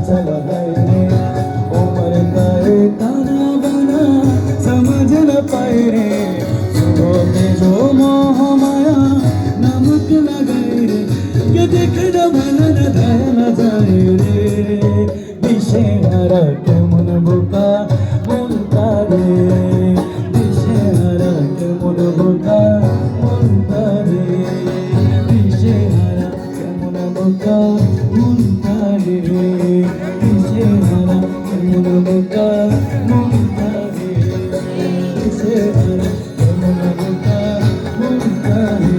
चला है रे उम्र का ये ताना बाना समझ न पाए रे सुबह में जो मोह माया नमक लगाए रे ये देखना भला न धाया न जाए रे दिशे हरा के मन बुका मुनता रे दिशे हरा के मन बुका मुनता रे दिशे हरा के मन बुका मुनता रे दिशे हरा के मन बुका मुनता रे दिशे हरा के मन बुका मुनता रे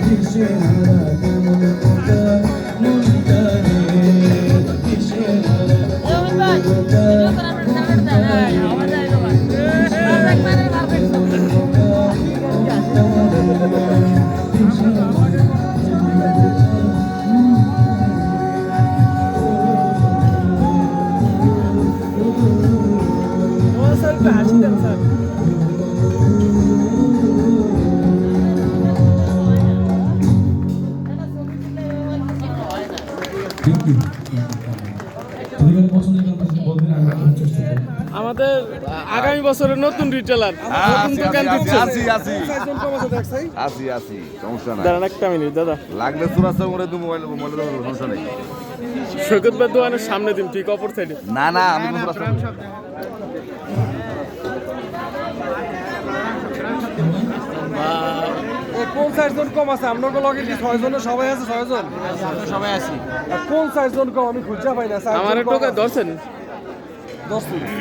दिशे हरा के मन बुका मुनता रे दिशे हरा के मन बुका मुनता रे আমাদের আগামী বছরের নতুন রিটেলার নতুন দোকান দিচ্ছে দাঁড়ান একটা মিনিট দাদা লাগলে চুরাচা করে তুমি মোবাইল সমস্যা নেই সৈকত ভাই দোকানের সামনে দিন ঠিক অপর সাইডে না না আমি চুরাচা কোন সাইজ জন কম আছে আপনার লগে কি 6 জনের সবাই আছে 6 জন সবাই আছি কোন সাইজ জন কম আমি খুঁজে পাই না আমার টোকা ধরছেন 10 মিনিট